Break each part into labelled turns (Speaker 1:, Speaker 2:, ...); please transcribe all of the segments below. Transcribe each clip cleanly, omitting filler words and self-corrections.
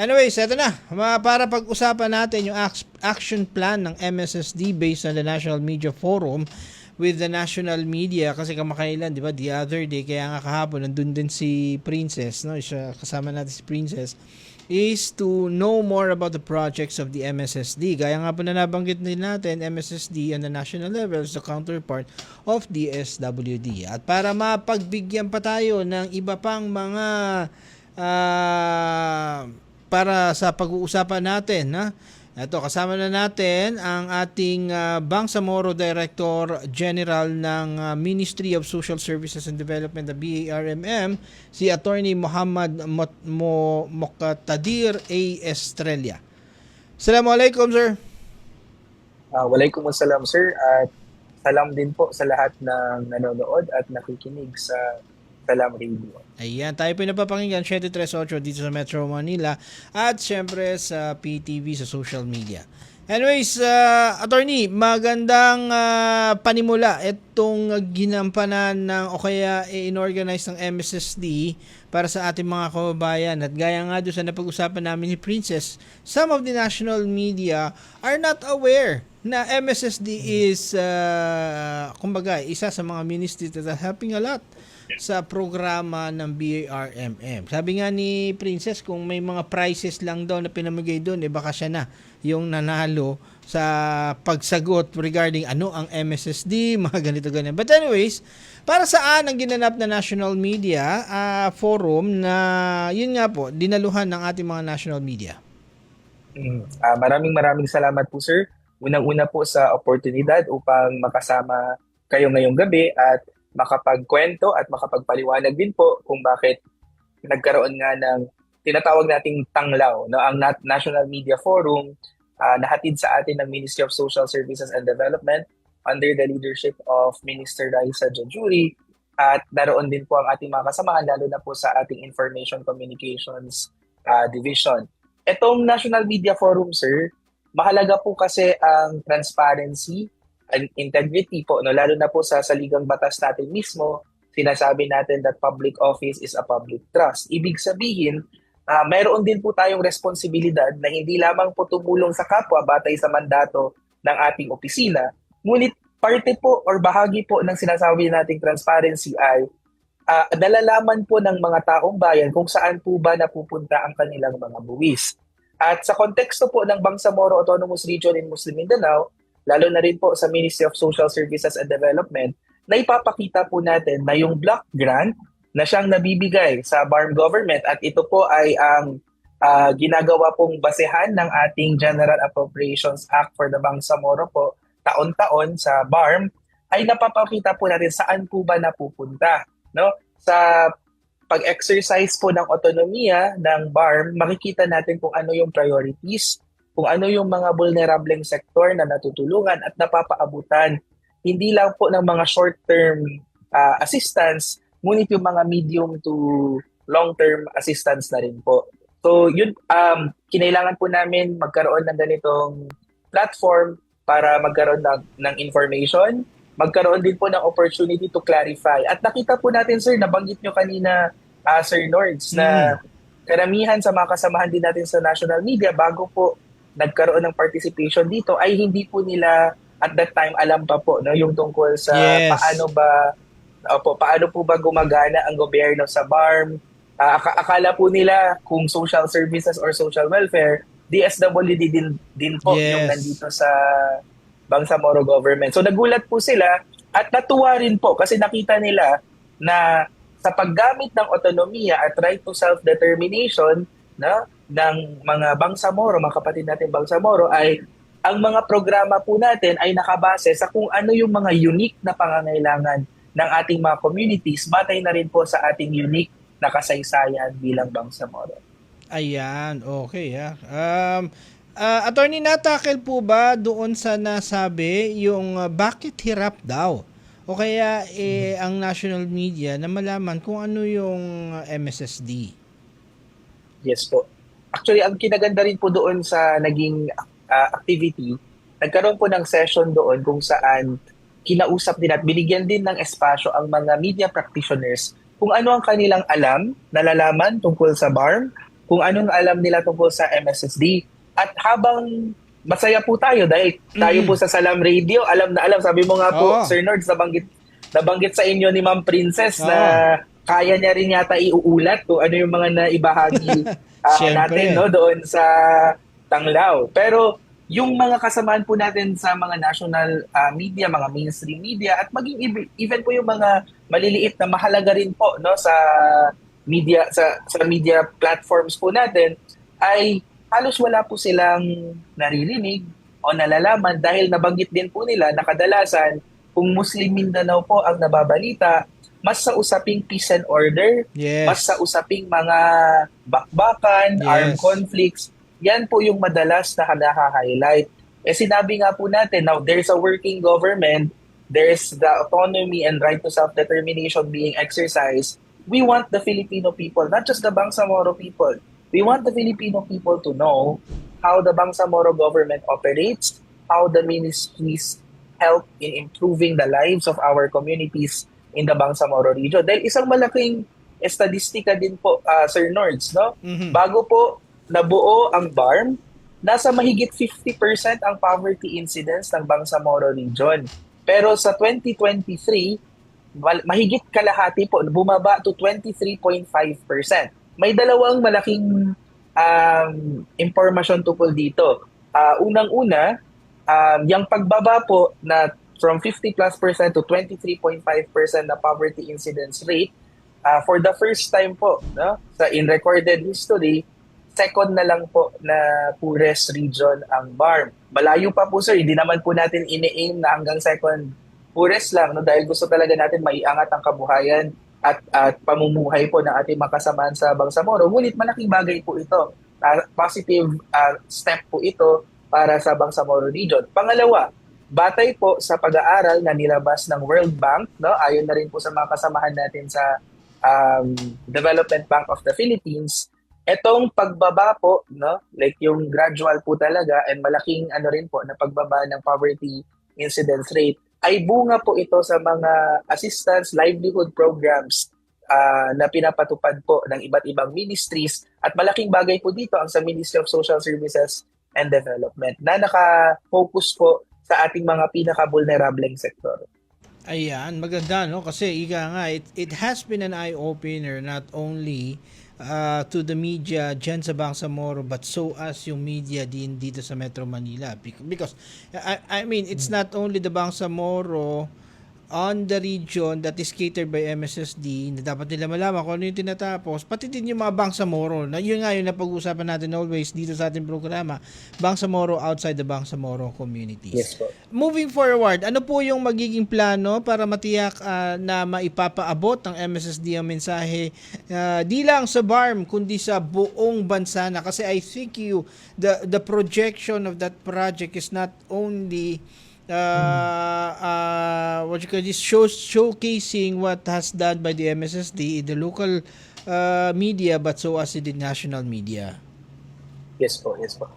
Speaker 1: Anyways, eto na. Para pag-usapan natin yung action plan ng MSSD based on the National Media Forum with the national media kasi kamakailan, di ba, the other day, kaya nga kahapon, nandun din si Princess, no? Siya, kasama natin si Princess, is to know more about the projects of the MSSD. Gaya nga po na nabanggit din natin, MSSD on the national level is the counterpart of DSWD. At para mapagbigyan pa tayo ng iba pang mga para sa pag-uusapan natin, ito, kasama na natin ang ating Bangsamoro Director General ng Ministry of Social Services and Development, the BARMM, si Attorney Muhammad Moktadir A. Estrella. Assalamualaikum, sir.
Speaker 2: Waalaikumsalam, sir, at salam din po sa lahat ng nanonood at nakikinig sa Salam Radio.
Speaker 1: Ayan, tayo po napapakinggan 738 dito sa Metro Manila at syempre sa PTV sa social media. Anyways, attorney, magandang panimula itong ginampanan ng o kaya inorganize ng MSSD para sa ating mga kababayan. At gaya nga doon sa napag-usapan namin ni Princess, some of the national media are not aware na MSSD is kumbaga isa sa mga ministries that are helping a lot sa programa ng BARMM. Sabi nga ni Princess, kung may mga prizes lang daw na pinamigay doon, baka siya na yung nanalo sa pagsagot regarding ano ang MSSD, mga ganito-ganyan. But anyways, para saan ang ginanap na national media forum na yun nga po, dinaluhan ng ating mga national media?
Speaker 2: Maraming salamat po, sir. Unang-una po sa oportunidad upang makasama kayo ngayong gabi at makapagkwento at makapagpaliwanag din po kung bakit nagkaroon nga ng tinatawag nating tanglaw, no? Ang National Media Forum nahatid sa atin ng Ministry of Social Services and Development under the leadership of Minister Raisa Jajuri, at naroon din po ang ating mga kasamahan lalo na po sa ating Information Communications Division. Itong National Media Forum, sir, mahalaga po kasi ang transparency and integrity po, no? Lalo na po sa saligang batas natin mismo, sinasabi natin that public office is a public trust. Ibig sabihin, mayroon din po tayong responsibilidad na hindi lamang po tumulong sa kapwa batay sa mandato ng ating opisina, ngunit parte po or bahagi po ng sinasabi nating transparency ay nalalaman po ng mga taong bayan kung saan po ba napupunta ang kanilang mga buwis. At sa konteksto po ng Bangsamoro Autonomous Region in Muslim Mindanao, lalo na rin po sa Ministry of Social Services and Development, na ipapakita po natin na yung block grant na siyang nabibigay sa BARM government, at ito po ay ang ginagawa pong basehan ng ating General Appropriations Act for the Bangsamoro po taon-taon sa BARM, ay napapakita po natin saan po ba napupunta, no? Sa pag-exercise po ng autonomiya ng BARM, makikita natin kung ano yung priorities, kung ano yung mga vulnerableng sektor na natutulungan at napapaabutan, hindi lang po ng mga short-term assistance, ngunit yung mga medium to long-term assistance na rin po. So yun, kinailangan po namin magkaroon ng ganitong platform para magkaroon ng information, magkaroon din po ng opportunity to clarify. At nakita po natin, sir, nabanggit nyo kanina, Sir Nords, na karamihan sa mga kasamahan din natin sa national media bago po nagkaroon ng participation dito ay hindi po nila at that time alam pa po, no, yung tungkol sa paano po ba gumagana ang gobyerno sa BARM. Akala po nila kung social services or social welfare, DSWD din po yung nandito sa Bangsamoro government. So nagulat po sila at natuwa rin po kasi nakita nila na sa paggamit ng autonomiya at right to self-determination ng mga Bangsamoro, mga kapatid natin Bangsamoro, ay ang mga programa po natin ay nakabase sa kung ano yung mga unique na pangangailangan ng ating mga communities, batay na rin po sa ating unique na kasaysayan bilang Bangsamoro.
Speaker 1: Ayan, okay. Attorney, natakil po ba doon sa nasabi yung bakit hirap daw? O kaya ang national media na malaman kung ano yung MSSD?
Speaker 2: Yes po. Actually, ang kinaganda rin po doon sa naging activity, nagkaroon po ng session doon kung saan kinausap din at binigyan din ng espasyo ang mga media practitioners kung ano ang kanilang nalalaman tungkol sa BARM kung anong alam nila tungkol sa MSSD. At habang masaya po tayo dahil tayo po sa Salam Radio, alam na alam. Sabi mo nga po,
Speaker 1: Oo.
Speaker 2: Sir Nords, nabanggit sa inyo ni Ma'am Princess
Speaker 1: Oo.
Speaker 2: na kaya niya rin yata iuulat kung ano yung mga naibahagi
Speaker 1: Siyempre.
Speaker 2: natin, no, doon sa Tanglao. Pero yung mga kasamaan po natin sa mga national media, mga mainstream media, at maging even po yung mga maliliit na mahalaga rin po, no, sa media, sa media platforms po natin, ay halos wala po silang naririnig o nalalaman dahil nabanggit din po nila na kadalasan kung Muslim Mindanao po ang nababalita, mas sa usaping peace and order,
Speaker 1: Yes.
Speaker 2: mas sa usaping mga bakbakan,
Speaker 1: Yes.
Speaker 2: armed conflicts, yan po yung madalas na naka-highlight. Eh sinabi nga po natin, now there's a working government, there's the autonomy and right to self-determination being exercised. We want the Filipino people, not just the Bangsamoro people, we want the Filipino people to know how the Bangsamoro government operates, how the ministries help in improving the lives of our communities in the Bangsamoro region. Dahil isang malaking estadistika din po, Sir Nords, no? Bago po nabuo ang BARM, nasa mahigit 50% ang poverty incidence ng Bangsamoro region. Pero sa 2023, mahigit kalahati po, bumaba to 23.5%. May dalawang malaking impormasyon tungkol dito. Unang-una, yung pagbaba po na from 50+% to 23.5% na poverty incidence rate, for the first time po, no, in recorded history, second na lang po na poorest region ang BARM. Malayo pa po, sir, hindi naman po natin ini-aim na hanggang second poorest lang, no, dahil gusto talaga natin maiangat ang kabuhayan at pamumuhay po ng ating makasamahan sa Bangsamoro. Ngunit malaking bagay po ito. Positive step po ito para sa Bangsamoro region. Pangalawa, batay po sa pag-aaral na nilabas ng World Bank, no, ayon na rin po sa mga kasamahan natin sa Development Bank of the Philippines, etong pagbaba po, no, like yung gradual po talaga and malaking ano rin po na pagbaba ng poverty incidence rate, ay bunga po ito sa mga assistance livelihood programs na pinapatupad po ng iba't ibang ministries, at malaking bagay po dito ang sa Ministry of Social Services and Development na naka-focus po sa ating mga pinaka-vulnerableng sektor.
Speaker 1: Ayan, maganda, no? Kasi ika nga, it has been an eye-opener not only to the media dyan sa Bangsamoro, but so as yung media din dito sa Metro Manila. Because, I mean, it's not only the Bangsamoro on the region that is catered by MSSD na dapat nila malaman kung ano yung tinatapos, pati din yung mga Bangsamoro. Na yun nga yung napag-uusapan natin always dito sa ating programa, Bangsamoro outside the Bangsamoro communities.
Speaker 2: Yes po.
Speaker 1: Moving forward, ano po yung magiging plano para matiyak na maipapaabot ng MSSD ang mensahe di lang sa BARM kundi sa buong bansa na? Kasi I think the projection of that project is not only what you call this, showcasing what has done by the MSSD in the local media, but so as in the national media.
Speaker 2: Yes po, yes po.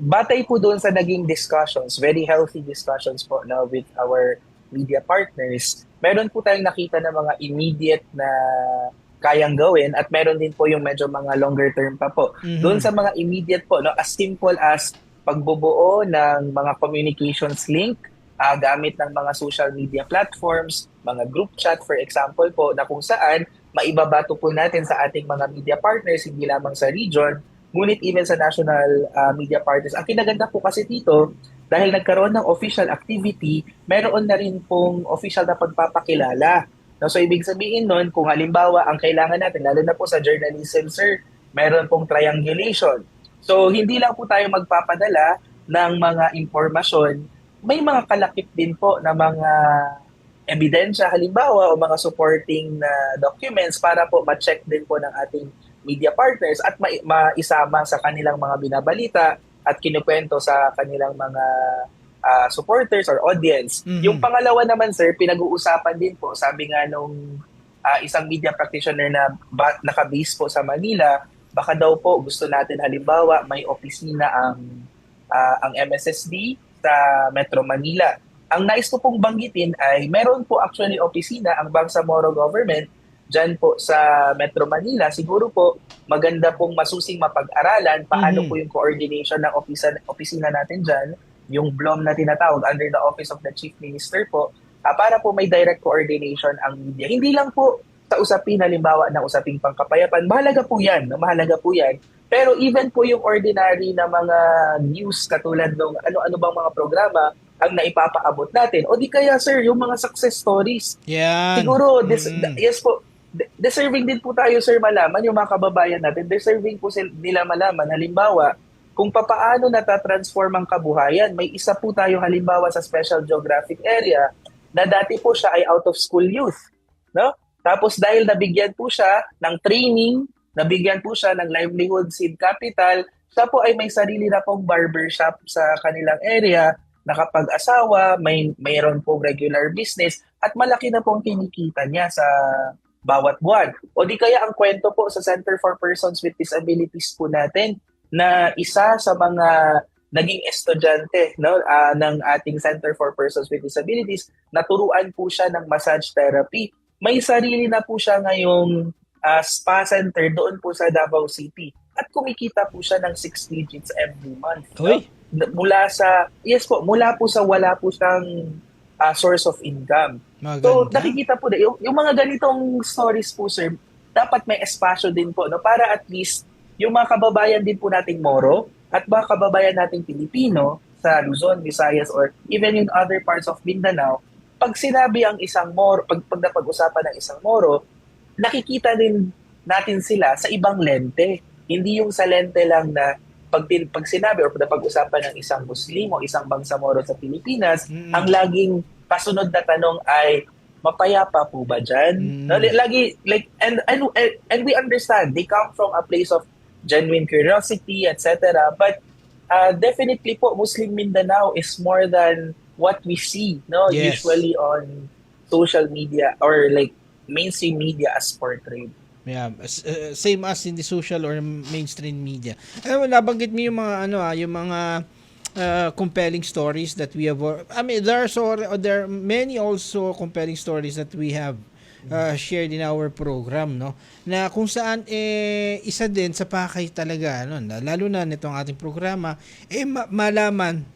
Speaker 2: Batay po doon sa naging discussions, very healthy discussions po now with our media partners, meron po tayong nakita na mga immediate na kayang gawin at meron din po yung medyo mga longer term pa po. Doon sa mga immediate po, no, as simple as pagbubuo ng mga communications link gamit ng mga social media platforms, mga group chat for example po, na kung saan maibabato po natin sa ating mga media partners, hindi lamang sa region, ngunit even sa national media partners. Ang kinaganda po kasi dito, dahil nagkaroon ng official activity, meron na rin pong official na pagpapakilala. No, so ibig sabihin nun, kung halimbawa ang kailangan natin, lalo na po sa journalism, sir, meron pong triangulation. So, hindi lang po tayo magpapadala ng mga impormasyon, may mga kalakip din po na mga ebidensya, halimbawa, o mga supporting documents para po ma-check din po ng ating media partners at maisama sa kanilang mga binabalita at kinukwento sa kanilang mga supporters or audience. Yung pangalawa naman, sir, pinag-uusapan din po, sabi nga nung isang media practitioner na naka-base po sa Manila, baka daw po gusto natin halimbawa may opisina ang MSSD sa Metro Manila. Ang nais ko pong banggitin ay meron po actually opisina ang Bangsamoro government dyan po sa Metro Manila, siguro po maganda pong masusing mapag-aralan paano po yung coordination ng opisina natin dyan, yung BLOM na tinatawag under the Office of the Chief Minister po, para po may direct coordination ang media. Hindi lang po sa usapin, halimbawa ng usaping pangkapayapaan, mahalaga po yan, no? Mahalaga po yan. Pero even po yung ordinary na mga news katulad ng ano-ano bang mga programa ang naipapaabot natin. O di kaya sir, yung mga success stories.
Speaker 1: Yan.
Speaker 2: Siguro, yes po, deserving din po tayo sir malaman, yung mga kababayan natin, deserving po nila malaman. Halimbawa, kung papaano natatransform ang kabuhayan, may isa po tayo halimbawa sa Special Geographic Area na dati po siya ay out of school youth. No? Tapos dahil nabigyan po siya ng training, nabigyan po siya ng livelihood seed capital, siya po ay may sarili na pong barbershop sa kanilang area, nakapag-asawa, mayroon pong regular business, at malaki na pong kinikita niya sa bawat buwan. O di kaya ang kwento po sa Center for Persons with Disabilities po natin, na isa sa mga naging estudyante ng ating Center for Persons with Disabilities, naturuan po siya ng massage therapy. May sarili na po siya ngayong spa center doon po sa Davao City. At kumikita po siya ng 6 digits every month. No? Mula po sa wala po siyang source of income. Maganda. So nakikita po yung mga ganitong stories po sir, dapat may espasyo din po para at least yung mga kababayan din po nating Moro at mga kababayan nating Pilipino sa Luzon, Visayas, or even in other parts of Mindanao, pag sinabi ang isang Moro, pag napag-usapan ng isang Moro, nakikita din natin sila sa ibang lente. Hindi yung sa lente lang na pag sinabi o napag-usapan ng isang Muslim o isang Bangsamoro sa Pilipinas, ang laging kasunod na tanong ay, mapayapa po ba dyan? Lagi, and we understand, they come from a place of genuine curiosity, etc. But definitely po, Muslim Mindanao is more than what we see,
Speaker 1: Yes.
Speaker 2: usually on social media or like mainstream media as portrayed.
Speaker 1: Yeah, same as in the social or mainstream media. Nabanggit mo yung mga yung mga compelling stories that we have. I mean, there are many also compelling stories that we have shared in our program, no? Na kung saan isa din sa pakay talaga, lalo na nitong ating programa, malaman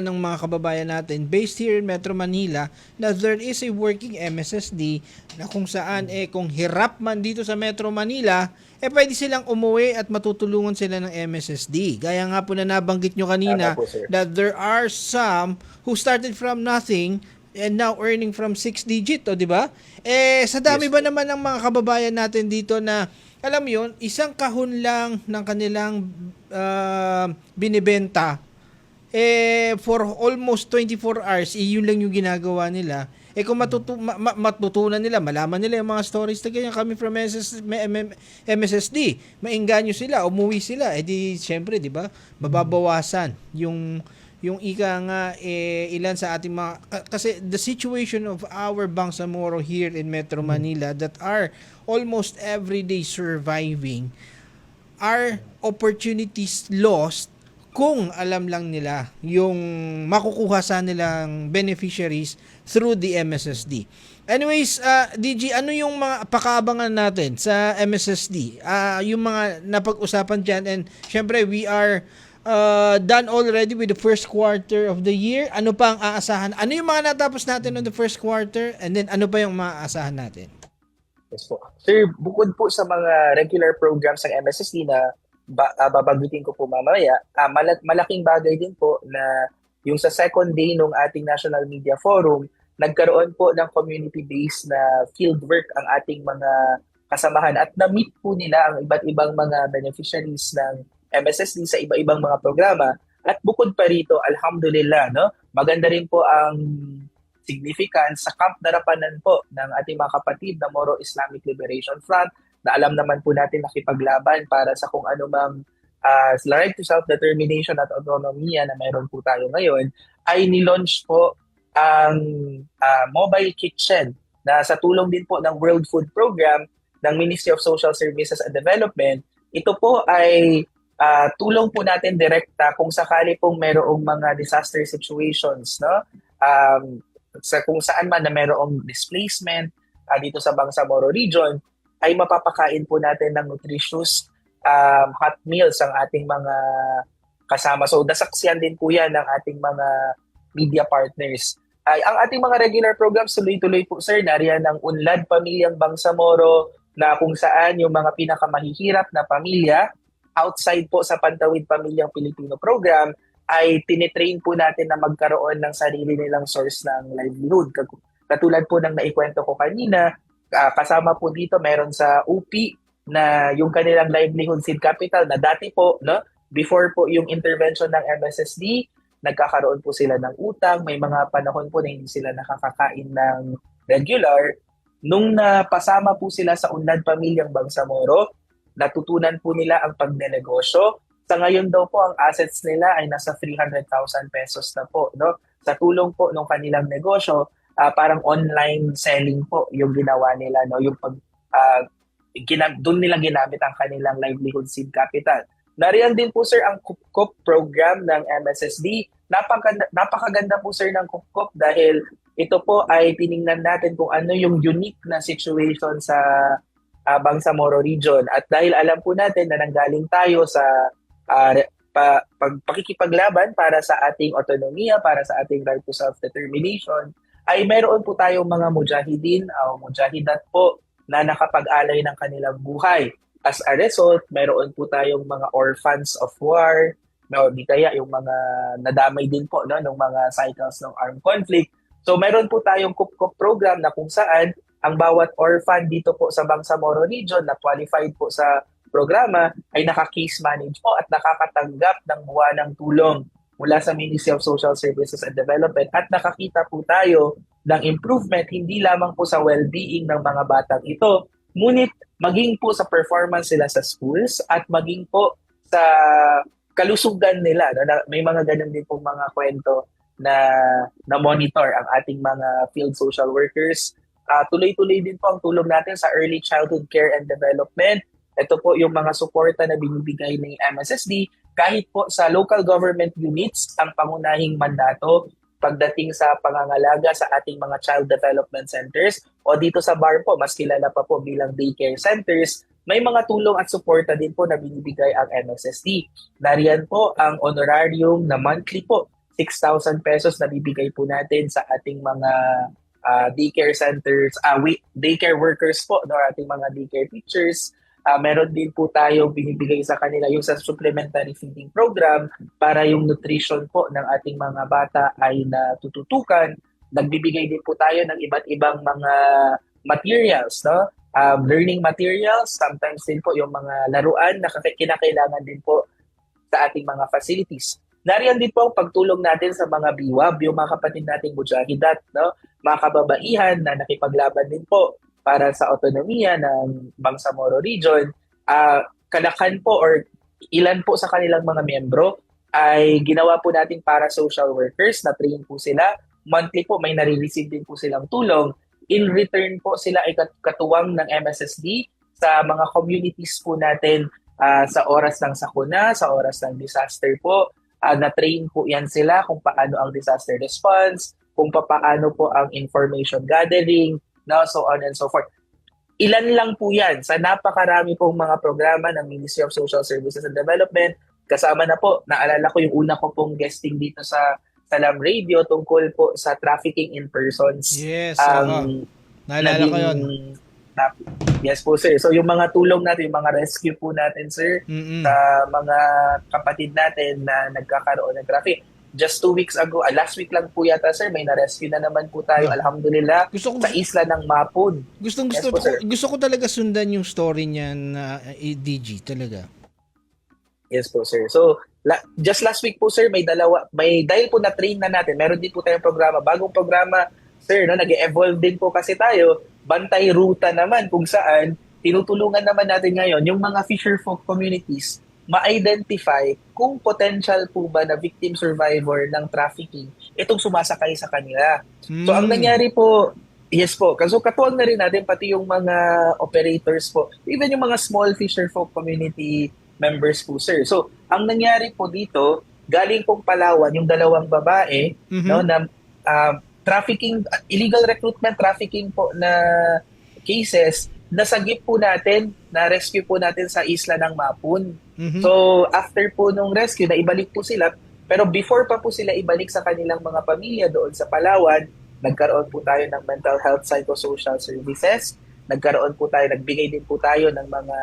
Speaker 1: ng mga kababayan natin based here in Metro Manila na there is a working MSSD na kung saan kung hirap man dito sa Metro Manila, pwede silang umuwi at matutulungan sila ng MSSD. Gaya nga po na nabanggit nyo kanina that there are some who started from nothing and now earning from 6 digit, di ba? Sa dami ba naman ng mga kababayan natin dito na alam mo yun, isang kahon lang ng kanilang binibenta for almost 24 hours, yun lang yung ginagawa nila. Kung matutunan nila, malaman nila yung mga stories na ganyan kami from MSSD, maingganyo sila, umuwi sila, di syempre, di ba, mababawasan yung ika nga ilan sa ating mga kasi the situation of our Bangsamoro here in Metro Manila that are almost everyday surviving are opportunities lost kung alam lang nila yung makukuha sa nilang beneficiaries through the MSSD. Anyways, DG, ano yung mga pakaabangan natin sa MSSD? Yung mga napag-usapan dyan, and syempre we are done already with the first quarter of the year. Ano pa ang aasahan? Ano yung mga natapos natin on the first quarter, and then ano pa yung maaasahan natin?
Speaker 2: Yes po. Sir, bukod po sa mga regular programs ng MSSD na babagutin ko po mamaya, malaking bagay din po na yung sa second day ng ating National Media Forum, nagkaroon po ng community-based na field work ang ating mga kasamahan at na-meet po nila ang iba't ibang mga beneficiaries ng MSSD sa iba-ibang mga programa. At bukod pa rito, alhamdulillah, maganda rin po ang significance sa Camp Darapanan po ng ating mga kapatid na Moro Islamic Liberation Front, na alam naman po natin nakipaglaban para sa kung anumang right to self-determination at autonomiya na mayroon po tayo ngayon, ay nilaunch po ang mobile kitchen na sa tulong din po ng World Food Program ng Ministry of Social Services and Development. Ito po ay tulong po natin direkta kung sakali pong mayroong mga disaster situations, sa kung saan man na mayroong displacement, dito sa Bangsamoro Region, ay mapapakain po natin ng nutritious hot meals ang ating mga kasama. So nasaksiyan din po yan ng ating mga media partners. Ay, ang ating mga regular programs tuloy-tuloy po sir, nariyan ng Unlad Pamilyang Bangsamoro na kung saan yung mga pinakamahihirap na pamilya outside po sa Pantawid Pamilyang Pilipino program ay tinitrain po natin na magkaroon ng sarili nilang source ng livelihood. Katulad po ng naikwento ko kanina, kasama po dito meron sa UP na yung kanilang livelihood seed capital na dati po, no, before po yung intervention ng MSSD, nagkakaroon po sila ng utang, may mga panahon po na hindi sila nakakakain ng regular. Nung napasama po sila sa Unlad Pamilyang Bangsamoro, natutunan po nila ang pagnenegosyo. Sa ngayon daw po, ang assets nila ay nasa 300,000 pesos na po. No? Sa tulong po ng kanilang negosyo, parang online selling po yung ginawa nila. No? Yung doon nila ginamit ang kanilang livelihood seed capital. Nariyan din po sir ang Kupkup program ng MSSD. Napakaganda po sir ng Kupkup dahil ito po ay tiningnan natin kung ano yung unique na situation sa Bangsamoro Region. At dahil alam po natin na nanggaling tayo sa pakikipaglaban para sa ating autonomiya, para sa ating right to self-determination, ay meron po tayong mga mujahidin o mujahidat po na nakapag-alay ng kanilang buhay. As a result, meron po tayong mga orphans of war, no, di kaya yung mga nadamay din po no, ng mga cycles ng armed conflict. So meron po tayong Kupkup program na kung saan ang bawat orphan dito po sa Bangsamoro Region na qualified po sa programa ay naka-case manage po at nakakatanggap ng buwanang tulong mula sa Ministry of Social Services and Development at nakakita po tayo ng improvement hindi lamang po sa well-being ng mga batang ito, ngunit maging po sa performance nila sa schools at maging po sa kalusugan nila. No? May mga ganun din pong mga kwento na monitor ang ating mga field social workers. Tuloy-tuloy din po ang tulong natin sa early childhood care and development. Ito po yung mga suporta na binibigay ng MSSD kahit po sa local government units ang pangunahing mandato pagdating sa pangangalaga sa ating mga child development centers o dito sa BAR po, mas kilala pa po bilang daycare centers, may mga tulong at suporta din po na binibigay ang MSSD. Nariyan po ang honorarium na monthly po, 6,000 pesos na bibigay po natin sa ating mga daycare centers, daycare workers po, no, ating mga daycare teachers. Meron din po tayo binibigay sa kanila yung sa supplementary feeding program para yung nutrition po ng ating mga bata ay natututukan. Nagbibigay din po tayo ng iba't ibang mga materials, no? Learning materials, sometimes din po yung mga laruan na kinakailangan din po sa ating mga facilities. Nariyan din po ang pagtulong natin sa mga biwab, yung mga kapatid nating mujahidat, no? Mga kababaihan na nakipaglaban din po para sa autonomiya ng Bangsamoro Region. Kalakan po or ilan po sa kanilang mga miyembro ay ginawa po natin para social workers na train po sila. Monthly po may nare-receive din po silang tulong. In return po sila ay katuwang ng MSSD sa mga communities po natin sa oras ng sakuna, sa oras ng disaster po. Na-train po yan sila kung paano ang disaster response, kung paano po ang information gathering, no, so on and so forth. Ilan lang po yan sa napakarami pong mga programa ng Ministry of Social Services and Development. Kasama na po, naalala ko yung una ko pong guesting dito sa Salam Radio tungkol po sa trafficking in persons.
Speaker 1: Yes, naalala ko yun.
Speaker 2: Yes po sir. So yung mga tulong natin, yung mga rescue po natin sir, sa mga kapatid natin na nagkakaroon ng traffic. Just 2 weeks ago, last week lang po yata sir, may na-rescue na naman po tayo, alhamdulillah, sa isla ng Mapud.
Speaker 1: Gusto ko talaga sundan yung story niya na DG talaga.
Speaker 2: Yes po sir. So, just last week po sir, dahil po na-train na natin, meron din po tayong programa, bagong programa sir, no, nag-evolve din po kasi tayo, bantay ruta naman kung saan, tinutulungan naman natin ngayon yung mga fisher folk communities ma-identify kung potential po ba na victim survivor ng trafficking itong sumasakay sa kanila. So ang nangyari po, yes po, so katuwang na rin natin pati yung mga operators po, even yung mga small fisher folk community members po sir. So ang nangyari po dito, galing pong Palawan yung dalawang babae no, na trafficking, illegal recruitment, trafficking po na cases, nasagip po natin, na-rescue po natin sa isla ng Mapun.
Speaker 1: Mhm.
Speaker 2: So, after po nung rescue, naibalik po sila. Pero before pa po sila ibalik sa kanilang mga pamilya doon sa Palawan, nagkaroon po tayo ng mental health psychosocial services. Nagkaroon po tayo, nagbigay din po tayo ng mga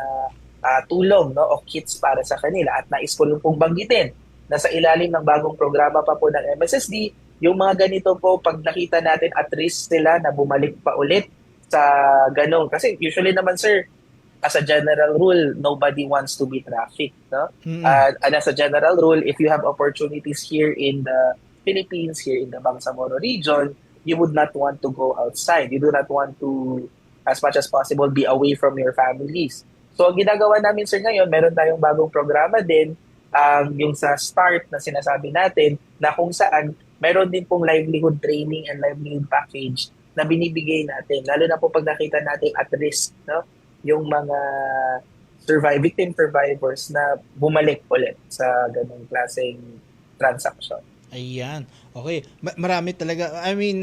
Speaker 2: tulong, no, o kits para sa kanila. At nais ko rin pong banggitin na sa ilalim ng bagong programa pa po ng MSSD, yung mga ganito po, pag nakita natin at risk sila na bumalik pa ulit sa ganong. Kasi usually naman, sir, as a general rule, nobody wants to be trafficked. No? And as a general rule, if you have opportunities here in the Philippines, here in the Bangsamoro region, you would not want to go outside. You do not want to, as much as possible, be away from your families. So, ang ginagawa namin, sir, ngayon, meron tayong bagong programa din, yung sa START na sinasabi natin, na kung saan meron din pong livelihood training and livelihood package na binibigay natin. Lalo na po pag nakita natin at risk, no? Yung mga victim survivors na bumalik ulit sa ganong klaseng transaction.
Speaker 1: Ayan. Okay. Marami talaga. I mean,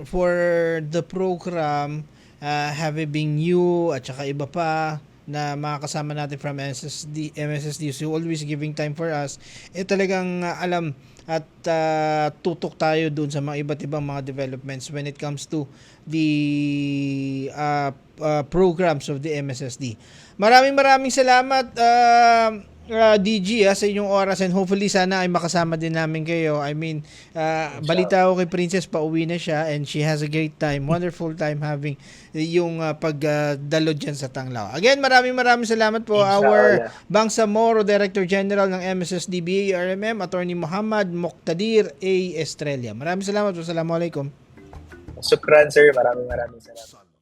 Speaker 1: for the program, having you at saka iba pa na mga kasama natin from MSSD so always giving time for us, talagang alam at tutok tayo dun sa mga iba't ibang mga developments when it comes to the programs of the MSSD. Maraming salamat DG sa inyong oras, and hopefully sana ay makasama din namin kayo. I mean, balita ko kay Princess, pauwi na siya and she has a great time, wonderful time having yung pagdalo dyan sa Tanglaw. Again, maraming salamat po. Our Bangsamoro Director General ng MSSD BARMM, Attorney Muhammad Moqtadir A. Estrella. Maraming salamat. Wassalamualaikum.
Speaker 2: Shukran, sir. Maraming salamat.